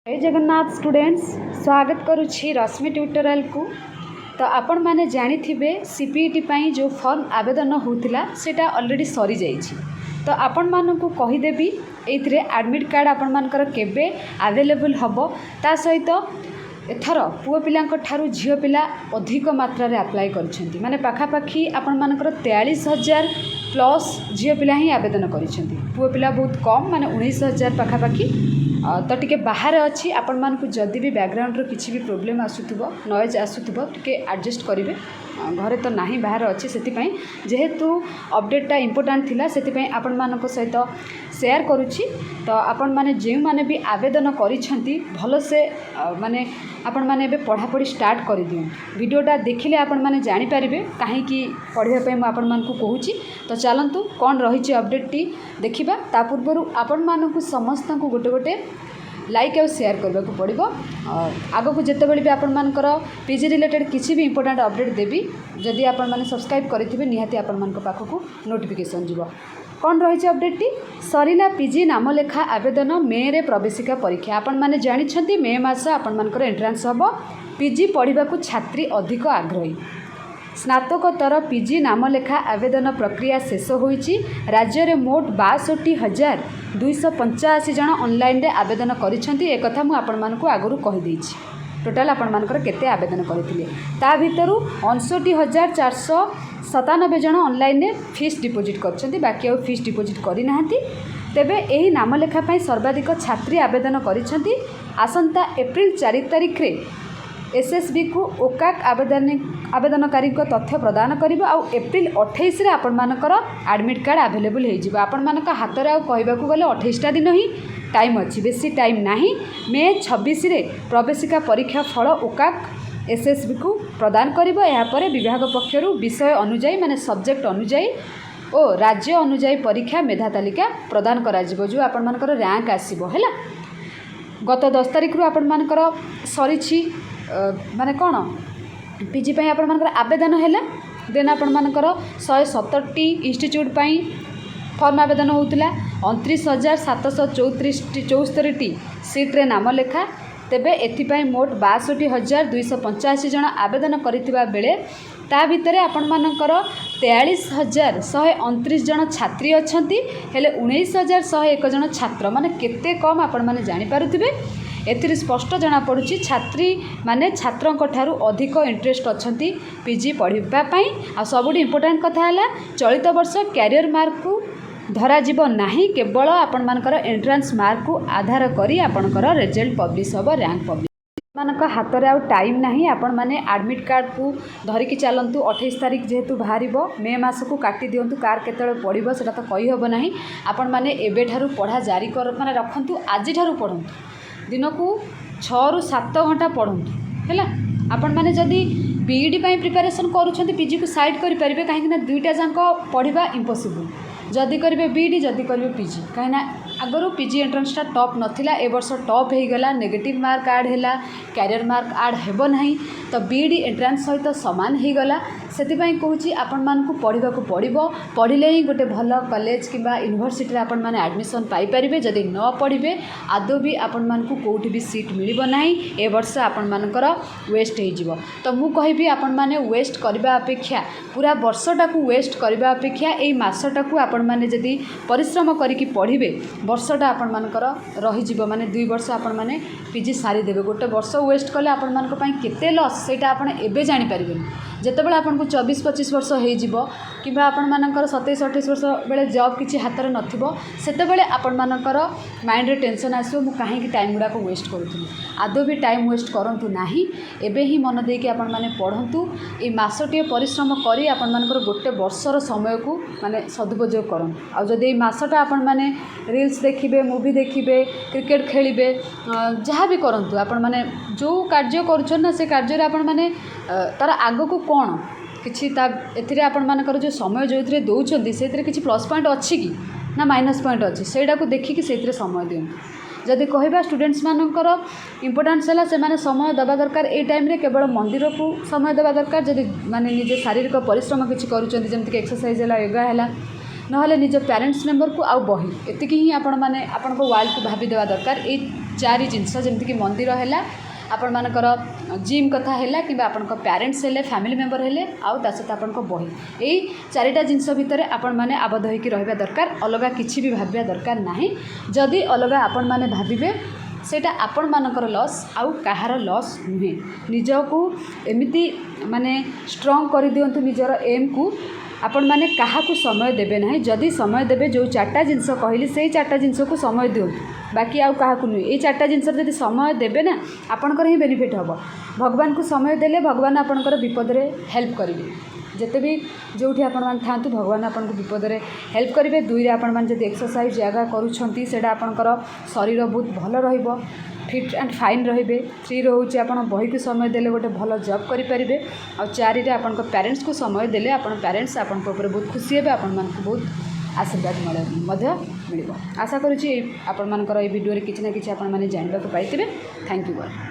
जय जगन्नाथ स्टूडेंट्स स्वागत करुछि रश्मि ट्यूटोरियल को। तो आपण मैंने जानी थे सीपीईटी पाई जो फॉर्म आवेदन होता सेटा ऑलरेडी सरी जाइछि। तो आपण मानक कहीदेवी ये एडमिट कार्ड आपण मानकर केबे अवेलेबल हम ता सहित एथर पुओ पिला झील पिला अधिक मात्रा रे अप्लाई करछंती माने पाखापाखी आपण मानकर 43,000 प्लस झील पिला ही आवेदन करछंती। पुओ पिला बहुत कम माने 19,000 पाखापाखी। तो टिके बाहर अच्छी आपण मानकु जदि भी बैकग्राउंड रो किछि भी प्रॉब्लम आसुथबो नॉइज आसुथबो टिके एडजस्ट करिवे। घरे तो नाही बाहर अच्छी से जेहेतु अपडेटा इम्पोर्टाट थिला सेति आपण मानक सहित शेयर करुछि। तो आपण माने जे माने भी आवेदन करिसेंती भल से माने आपण माने बे पढ़ापढ़ी स्टार्ट कर दियो। वीडियोटा देखिले आपण माने जानि पारिबे काहे कि पढ़िबा पय म आपण मानकु कहूछि। तो चलंतु कोन रहिछि अपडेट टी देखिबा। ता पूर्वरु आपण मानकु समस्त को गोटे गोटे लाइक और शेयर करबा को पड़िबो। आगो को जते बेले भी आपण मानकर पीजी रिलेटेड किछि भी इंपोर्टेंट अपडेट देबी जदि आपण माने सब्सक्राइब करिथिबे निहाती आपण मानक पाखकु नोटिफिकेशन जीवो। कौन रही अपडेट टी सरीला पीजी नाम लेखा आवेदन मे रे प्रवेशिका परीक्षा आपण माने जानिछंती मे मास आपण मानकर एंट्रांस हबो। पीजी पढ़ा को छात्री अधिक आग्रही। स्नातकोत्तर पीजी नाम लेखा आवेदन प्रक्रिया शेष होईची। राज्य रे मोट 62,285 जन ऑनलाइन रे आवेदन करिसेंती। एक कथा मु आपण मानकु आगरु कहि देइछि। टोटाल आपण मानकर केते आवेदन करथिले ता भितरु 59,497 जन ऑनलाइन रे फीस डिपोजिट करछंती बाकी आ फीस डिपोजिट करि नाहंती। तेबे एही नाम लेखा पई सर्वाधिक छात्री आवेदन करिसेंती। आसंता एप्रिल 4 तारिख रे एसएसबी को ओकाक आवेदनकारी को तथ्य प्रदान करिबो। आ एप्रिल 28 रे आपण मानकर एडमिट कार्ड अवेलेबल हो जिवो। आपण मानक हाथ रे आ कहबाकू गले 28टा दिन ही टाइम अच्छी बेसी टाइम नहीं। मे 26 रे प्रवेशिका परीक्षा फल ओकाक एसएसबी को प्रदान करिबो। या परे विभाग पक्षरु विषय अनुଯାयी माने सब्जेक्ट अनुଯାयी ओ राज्य अनुଯାयी परीक्षा मेधा तालिका प्रदान करा जिवो जो आपण मानकर रैंक आसीबो हैला। गत 10 तारिख रु आपण मानकर सरीछि माने कोन पीजी पई आपण मानकर आवेदन हैला। देन आपण मानकर 170टी इंस्टीट्यूट पई फॉर्म आवेदन होउतला। 29,774टी सीट रे नाम लेखा। तेबे एथिपाई मोट 62,285 जन आवेदन करिथिबा बेले ता भितरे आपण मानकर 43,129 जन छात्री अछंती हेले 19,101 जन छात्र माने केते कम आपण माने जानि पारुथिबे। एथिरे स्पष्ट जना पड़ुछि छात्री माने छात्रंक ठारू अधिक इंटरेस्ट अछंती पीजी पढ़िबा पई। आ सबुठी इंपोर्टेंट कथा हला चलित वर्ष कैरियर मार्क को धरा जीव नाही केवल आपण मानकर एंट्रांस मार्क को आधार करी आपणकर रिजल्ट पब्लिश हबो रैंक पब्लिश। मानक हाथ रे आ टाइम नाही आपण माने एडमिट कार्ड को धरिकी चलंतु। 28 तारिख जेहेतु बाहरिबो मे मास को काटी दियंतु कार केतळे पड़िबो सेटा तो कहि हबो नाही। आपण माने एबे ठारू पढ़ा जारी कर माने रखंतु आजि ठारू पढ़ंतु दिन को 6 रु 7 घंटा पढ़ंतु हैला। आपण माने जदी बीईडी पई प्रिपरेशन करूछंती पीजी को साइड करि परिबे काहे कि ना दुईटा जांको पढ़िबा इम्पॉसिबल जदि करेंगे बीईडी जदि करेंगे पीजी कहीं आगु पीजी एंट्रांसटा टॉप नथिला ए वर्ष टॉप हो गला। नेगेटिव मार्क आड है कैरियर मार्क आड हेबो नहीं तो बीईडी एंट्रांस सहित सामान हो गला। सेतिपई कहूची आपण मानकु पढ़िबा को पड़िबो पढ़िले ही गोटे भल कॉलेज किंबा यूनिवर्सिटी आपण माने एडमिशन पाई परिबे। जदि न पढ़िबे आदौ भी आपण मानकु कोठी भी सीट मिलिबो नाही ए वर्ष आपण मानकर वेस्ट हो जिवो। तो मु कहिबी आपण माने वेस्ट करबा अपेक्षा पूरा वर्षटा को वेस्ट करबा अपेक्षा एई मासटा को आपण माने जदि परिश्रम करिकी पढ़िबे वर्षटा आपण मानकर रही जिवो। माने 2 वर्ष आपण माने पीजी सारी देबे। गोटे वर्ष वेस्ट कले आपण मानक पई केते लॉस सेटा आपण एबे जानि परिबेनी। जेतेबेले आपण को 24-25 वर्ष हो जिवो किबा आपण मानकर 27-28 वर्ष बेले जॉब किछि हाथ रे नथिबो सेतेबेले आपण मानकर माइंड रे टेंशन आसो मु काहे कि टाइम गुडा को वेस्ट करूथि। आदौ भी टाइम वेस्ट करंतु नाही। एबे ही मन देकी आपण माने पढ़ंतु। ए मासटिए परिश्रम करी आपण मानकर गोटे वर्षर समय को माने सदुपयोग करन। आ जदि ए मासटा आपण माने रील्स देखिबे मूवी देखिबे क्रिकेट खेलिबे जहाँ भी करंतु आपण माने जो कार्य करूछन ना से कार्य रे आपण माने तार आगो को कोन किछि ता एथिरे आपण मानकर जो समय जो एथिरे दउछंती सेथिरे किछि प्लस पॉइंट अछि कि ना माइनस पॉइंट अछि सेडा को देखि कि सेथिरे समय दियंतु। जदि कहबा स्टूडेंट्स मानकर इंपोर्टेंस है से माने समय देवा दरकार। ए टाइम रे केवल मंदिर को समय देवा दरकार। जदि माने निजे शारीरिक परिश्रम किछि करूछंती जेमति कि एक्सरसाइज है योगा है ना निज पेरेंट्स मेंबर को आउ बही एतिकी ही आपण माने आपण को वाल को भाभी देवा दरकार। ए चारि जिनस जमीक मंदिर है आपण मानकर जिम कथा है कि आपण पेरेंट्स हेले फैमिली मेंबर हेले आउ ता सहित आपण बही यही चारिटा जिनस भितर आपण मैंने आबद्ध होकर रहा दरकार अलग किसी भी भाविया दरकार नहीं जदि अलग आपण मैंने भावे सेटा आपण मानकर लॉस आउ कहार लॉस नुहे निजको एमती माने स्ट्रॉन्ग कर दियंतु निजर एम को आपण माने काहा को समय देबे ना जदि समय देबे जो चार्टा जिनस कहली से चार्टा जिनस को समय दियंतु बाकी आउ काहा को नुहे ये चार्टा जिनस जदि समय देबे ना आपणकर ही बेनिफिट हम भगवान को समय देले भगवान आपणकर विपद रे हेल्प करेंगे जिते भी जो आपण मैंने था भगवान आपन को विपद में हेल्प करेंगे दुई आपण मैंने जब एक्सरसाइज जगह करुँच आपणकर शरीर बहुत भल रहिबो फिट एंड फाइन रे थ्री रोचे आप बही को समय देले गोटे भल जॉब करेंगे आ चारि रे आपण पेरेंट्स को समय देले आपण पेरेंट्स आपण बहुत खुशी हे आपण मान बहुत आशीर्वाद मिल आशा करुँची आपण मानकर भिडियो किसी ना कि आपण मैंने जानवा पाइबे थैंक यू।